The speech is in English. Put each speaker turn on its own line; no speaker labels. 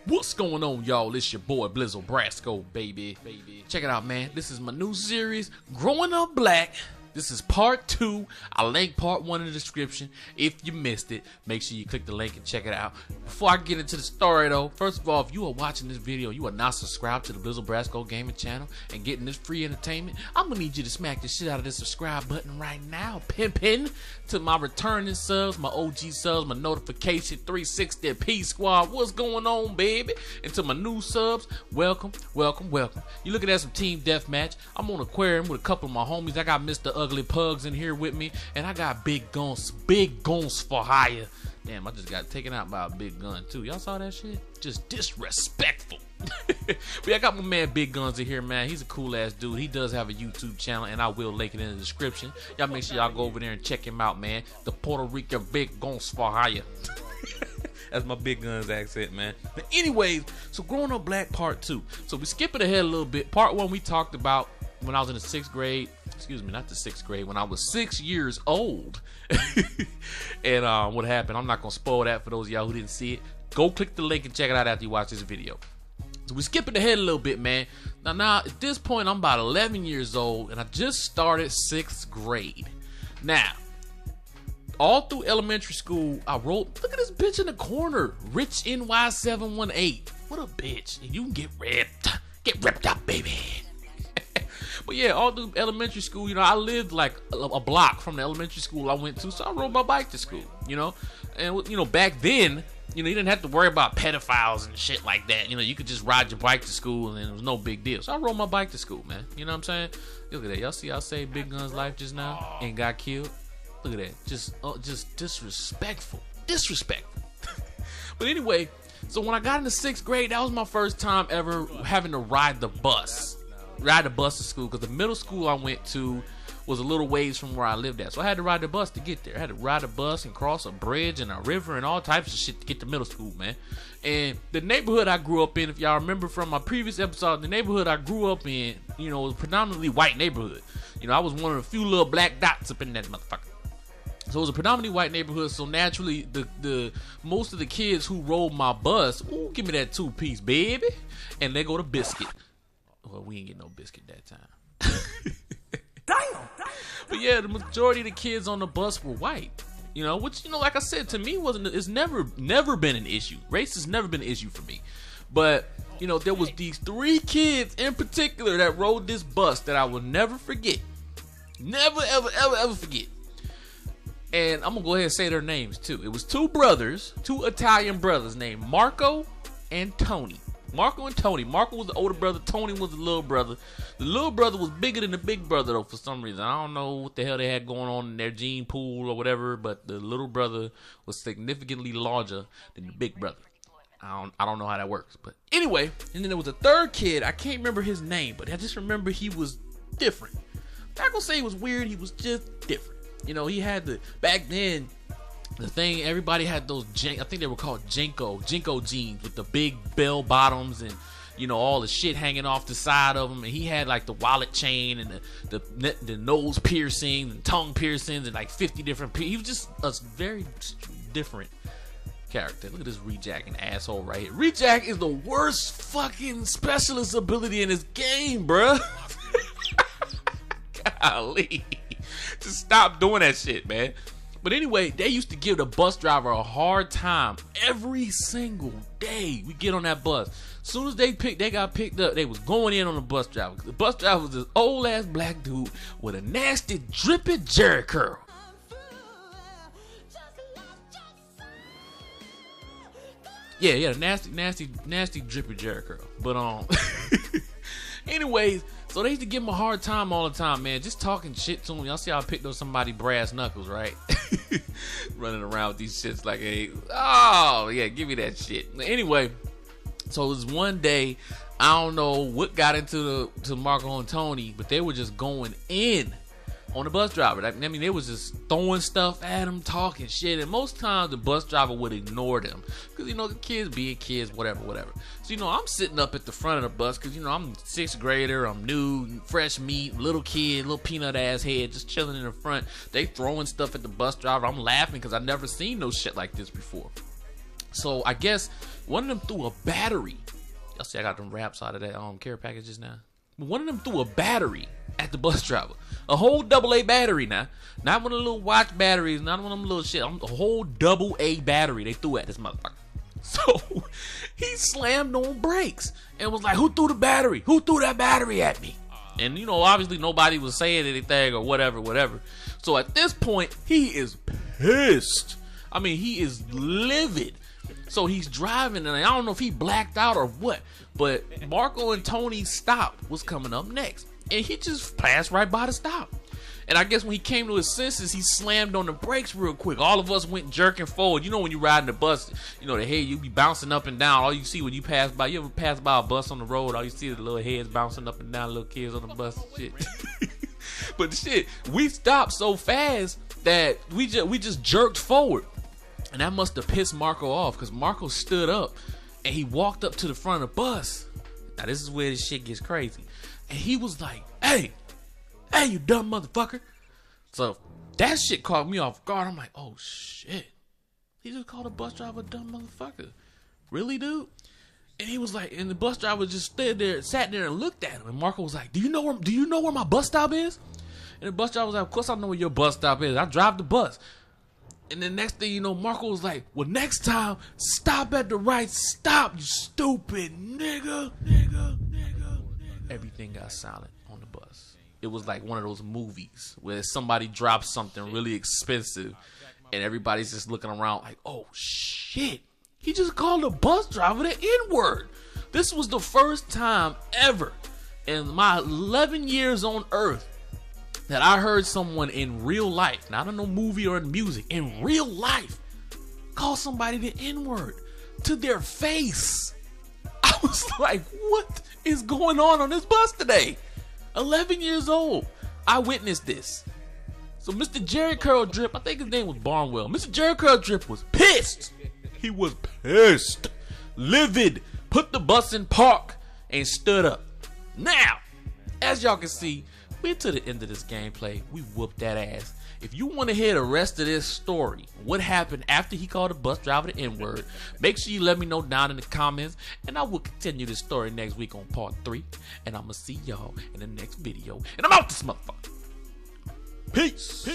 What's going on, y'all? It's your boy Blizzle Brasco, baby. Check it out, man. This is my new series, Growing Up Black. This is part 2. I'll link part 1 in the description. If you missed it, make sure you click the link and check it out. Before I get into the story, though, first of all, if you are watching this video, you are not subscribed to the Blizzle Brasco Gaming channel and getting this free entertainment, I'm going to need you to smack the shit out of this subscribe button right now. Pimpin' to my returning subs, my OG subs, my notification 360 P Squad. What's going on, baby? And to my new subs, welcome. You looking at some team deathmatch. I'm on Aquarium with a couple of my homies. I got Mr. Ugly Pugs in here with me, and I got big guns for hire. Damn, I just got taken out by a big gun too. Y'all saw that shit? Just disrespectful. But yeah, I got my man Big Guns in here, man. He's a cool ass dude. He does have a YouTube channel, and I will link it in the description. Y'all make sure y'all go over there and check him out, man. The Puerto Rican Big Guns for hire. That's my Big Guns accent, man. But anyways, so Growing Up Black part 2. So we skipping ahead a little bit. Part 1 we talked about when I was in the 6th grade. Excuse me, not the 6th grade, when I was 6 years old. And what happened, I'm not gonna spoil that for those of y'all who didn't see it. Go click the link and check it out after you watch this video. So we're skipping ahead a little bit, man. Now at this point, I'm about 11 years old, and I just started 6th grade. Now, all through elementary school, I wrote, look at this bitch in the corner, Rich NY718. What a bitch. And you can get ripped up, baby. But yeah, all through elementary school, you know, I lived like a block from the elementary school I went to, so I rode my bike to school, you know. And, you know, back then, you know, you didn't have to worry about pedophiles and shit like that. You know, you could just ride your bike to school and it was no big deal. So I rode my bike to school, man. You know what I'm saying? Look at that. Y'all see I saved Big Gun's life just now and got killed? Look at that. Just disrespectful. But anyway, so when I got into 6th grade, that was my first time ever having to ride the bus to school, because the middle school I went to was a little ways from where I lived at, so I had to ride the bus to get there. I had to ride the bus and cross a bridge and a river and all types of shit to get to middle school, man. And the neighborhood I grew up in, if y'all remember from my previous episode, the neighborhood I grew up in, you know, was a predominantly white neighborhood. You know, I was one of the few little black dots up in that motherfucker. So it was a predominantly white neighborhood, so naturally the most of the kids who rode my bus, ooh, give me that 2-piece, baby, and they go to Biscuit. Well, we ain't get no Biscuit that time. Damn. But yeah, the majority of the kids on the bus were white. You know, which, you know, like I said, to me it's never been an issue. Race has never been an issue for me. But, you know, there was these 3 kids in particular that rode this bus that I will never forget. Never, ever forget. And I'm gonna go ahead and say their names too. It was 2 brothers, 2 Italian brothers named Marco and Tony. Marco was the older brother, Tony was the little brother. The little brother was bigger than the big brother though, for some reason. I don't know what the hell they had going on in their gene pool or whatever, but the little brother was significantly larger than the big brother. I don't know how that works, but anyway. And then there was a 3rd kid. I can't remember his name, but I just remember he was different. I'm not gonna say he was weird, he was just different. You know, he had back then, the thing, everybody had those, I think they were called Jinko jeans with the big bell bottoms and, you know, all the shit hanging off the side of them. And he had like the wallet chain and the nose piercing and tongue piercings and like 50 different, he was just a very different character. Look at this Rejack, an asshole right here. Rejack is the worst fucking specialist ability in this game, bruh. Golly. Just stop doing that shit, man. But anyway, they used to give the bus driver a hard time every single day we get on that bus. As soon as they got picked up, they was going in on the bus driver. The bus driver was this old ass black dude with a nasty drippy jerry curl. Yeah, nasty drippy jerry curl. But anyways, so they used to give him a hard time all the time, man. Just talking shit to him. Y'all see how I picked up somebody brass knuckles, right? Running around with these shits like, hey, oh, yeah, give me that shit. Anyway, so it was one day, I don't know what got into Marco and Tony, but they were just going in on the bus driver. I mean, they was just throwing stuff at him, talking shit, and most times the bus driver would ignore them because, you know, the kids being kids, whatever. So, you know, I'm sitting up at the front of the bus because, you know, I'm 6th grader, I'm new, fresh meat, little kid, little peanut ass head, just chilling in the front. They throwing stuff at the bus driver. I'm laughing because I never seen no shit like this before. So I guess one of them threw a battery. Y'all see I got them wraps out of that care packages now. One of them threw a battery at the bus driver. A whole AA battery now. Not one of the little watch batteries, not one of them little shit. A whole AA battery they threw at this motherfucker. So he slammed on brakes and was like, who threw the battery? Who threw that battery at me? And you know, obviously nobody was saying anything or whatever. So at this point, he is pissed. I mean, he is livid. So he's driving, and I don't know if he blacked out or what, but Marco and Tony's stop was coming up next, and he just passed right by the stop. And I guess when he came to his senses, he slammed on the brakes real quick. All of us went jerking forward. You know, when you riding the bus, you know, the head, you be bouncing up and down. All you see when you pass by, you ever pass by a bus on the road, all you see is the little heads bouncing up and down, little kids on the bus and shit. But shit, we stopped so fast that we just jerked forward. And that must have pissed Marco off, because Marco stood up and he walked up to the front of the bus. Now this is where this shit gets crazy. And he was like, hey, you dumb motherfucker. So that shit caught me off guard. I'm like, oh shit. He just called a bus driver a dumb motherfucker. Really, dude? And he was like, and the bus driver just sat there and looked at him. And Marco was like, do you know where my bus stop is? And the bus driver was like, of course I know where your bus stop is. I drive the bus. And the next thing you know, Marco was like, well, next time, stop at the right stop, you stupid nigga. Everything got silent on the bus. It was like one of those movies where somebody drops something really expensive and everybody's just looking around like, oh shit, he just called a bus driver the N-word. This was the first time ever in my 11 years on earth that I heard someone in real life, not in no movie or in music, in real life, call somebody the N-word to their face. I was like, what is going on this bus today? 11 years old. I witnessed this. So Mr. Jerry Curl Drip, I think his name was Barnwell. Mr. Jerry Curl Drip was pissed. He was pissed. Livid. Put the bus in park and stood up. Now, as y'all can see, we're to the end of this gameplay. We whooped that ass. If you want to hear the rest of this story, what happened after he called the bus driver the N-word, make sure you let me know down in the comments, and I will continue this story next week on part 3. And I'm going to see y'all in the next video. And I'm out this motherfucker. Peace.